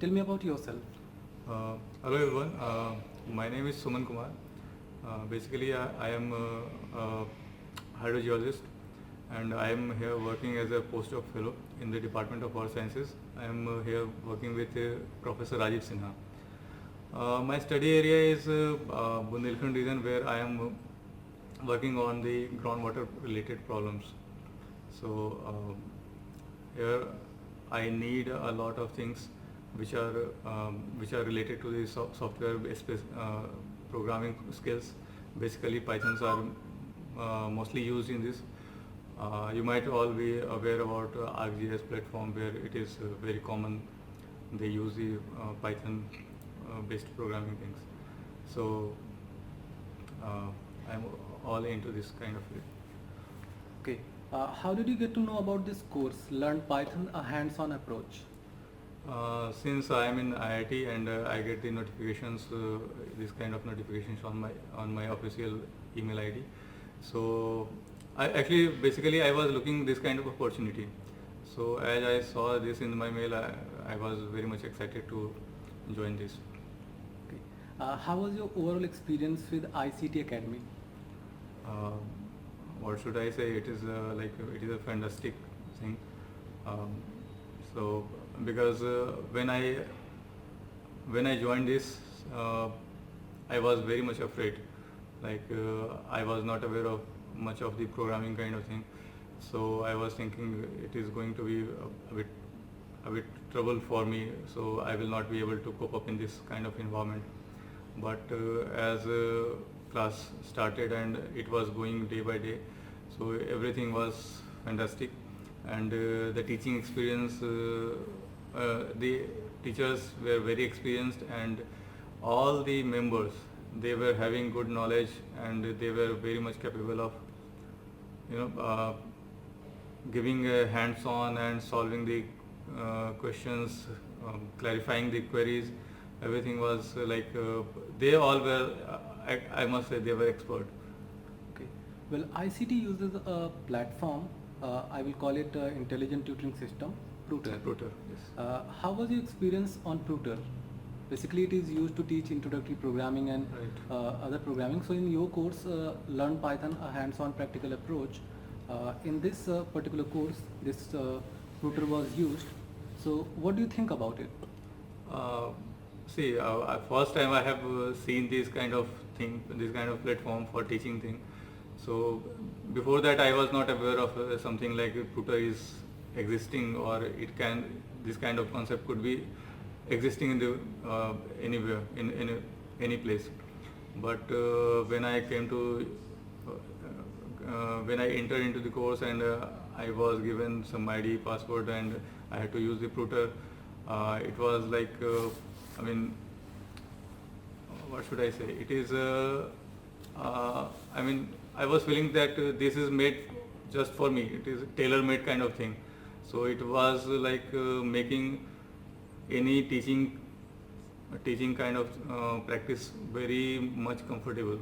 Tell me about yourself. Hello everyone. My name is Suman Kumar. Basically, I am a hydrogeologist, and I am here working as a postdoc fellow in the Department of Earth Sciences. I am here working with Professor Rajiv Sinha. My study area is Bundelkhand region, where I am working on the groundwater related problems. So here I need a lot of things which are related to the software programming skills. Basically, Pythons are mostly used in this. You might all be aware about ArcGIS platform, where it is very common. They use the Python based programming things. So I'm all into this kind of field. Okay. How did you get to know about this course, Learn Python, a hands-on approach? Since I am in IIT and I get the notifications, this kind of notifications on my official email ID. So I actually basically I was looking this kind of opportunity. So as I saw this in my mail, I was very much excited to join this. Okay. How was your overall experience with ICT Academy? Uh, what should I say? It is it is a fantastic thing. Um, so because when I joined this, I was very much afraid. I was not aware of much of the programming kind of thing. So I was thinking it is going to be a bit trouble for me. So I will not be able to cope up in this kind of environment. But as class started and it was going day by day, so everything was fantastic, and the teaching experience, the teachers were very experienced, and all the members, they were having good knowledge, and they were very much capable of giving a hands-on and solving the questions, clarifying the queries. Everything was they all were, I must say, they were expert. Okay. Well, ICT uses a platform, I will call it Intelligent Tutoring System, Pruter. Pruter, yes. How was your experience on Pruter? Basically, it is used to teach introductory programming and Right. other programming. So, in your course, Learn Python, a hands-on practical approach. In this particular course, this Pruter was used. So, what do you think about it? See, first time I have seen this kind of thing, this kind of platform for teaching thing. So before that, I was not aware of something like Pruter is existing, or this kind of concept could be existing in the anywhere in any place. But when I came to when I entered into the course, and I was given some ID, password, and I had to use the Pruter. It was I mean, what should I say? It is, I mean, I was feeling that this is made just for me. It is a tailor-made kind of thing. So it was making any teaching kind of practice very much comfortable.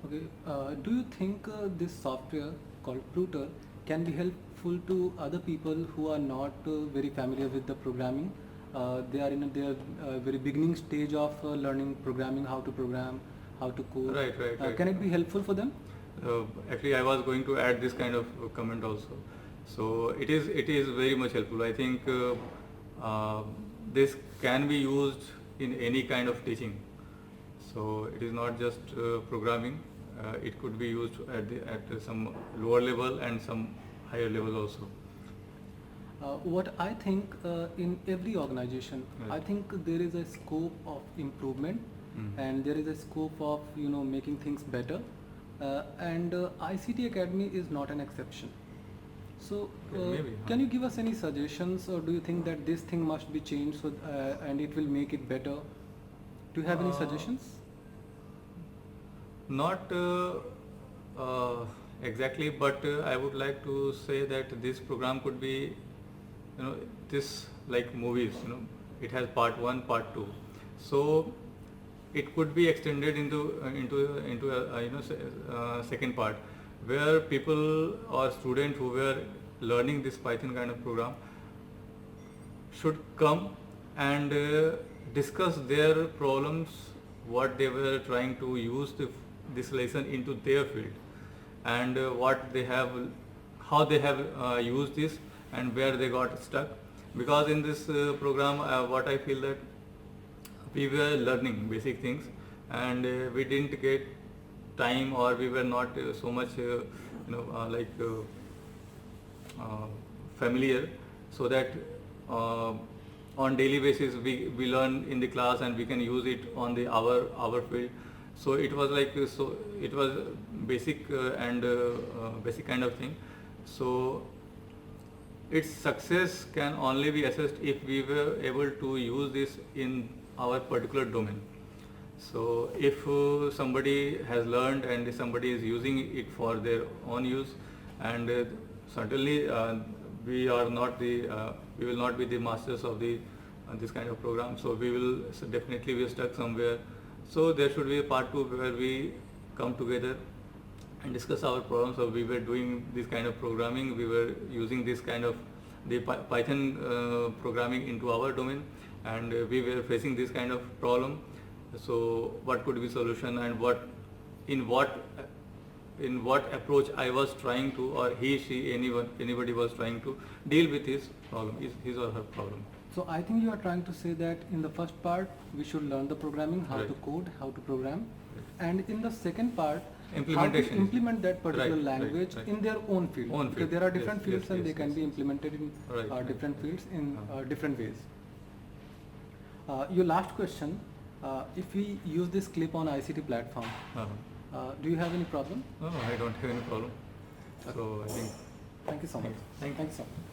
Okay. Do you think this software called Pruter can be helpful to other people who are not very familiar with the programming? They are in their very beginning stage of learning programming, how to program, how to code. Right. Can it be helpful for them? Actually, I was going to add this kind of comment also. So it is very much helpful. I think this can be used in any kind of teaching. So it is not just programming. It could be used at some lower level and some higher level also. What I think in every organization, Right. I think there is a scope of improvement, Mhm. and there is a scope of making things better, and ICT Academy is not an exception. So, Maybe, huh? can you give us any suggestions, or do you think that this thing must be changed and it will make it better? Do you have any Uh, suggestions? Not exactly, but I would like to say that this program could be, this like movies, it has part one, part two. So it could be extended into a second part, where people or students who were learning this Python kind of program should come and discuss their problems, what they were trying to use this lesson into their field, and what they have, how they have used this, and where they got stuck. Because in this program, what I feel that we were learning basic things, and we didn't get time, or we were not so much familiar, so that on daily basis we learn in the class and we can use it on the our field. So it was like so it was basic and basic kind of thing. So its success can only be assessed if we were able to use this in our particular domain. So if somebody has learned and somebody is using it for their own use, and certainly we are not the we will not be the masters of the this kind of program. So we will definitely be stuck somewhere. So there should be a part 2 where we come together and discuss our problems. So we were doing this kind of programming, we were using this kind of the Python programming into our domain, and we were facing this kind of problem. So what could be solution, and in what approach I was trying to, or he, she, anybody was trying to deal with his problem, his or her problem. So I think you are trying to say that in the first part we should learn the programming, how to Right. code, how to program, and in the second part how to Implementation. implement that particular Right, right, language right. in their own field. Own Because field. there are different Yes, fields yes, and yes, they can yes. be implemented in Right, right. different fields in different ways. Uh-huh. Your last question, if we use this clip on ICT platform, do you have any problem? No, I don't have any problem. So I think Thank you so much. Thank you. Thank you so much.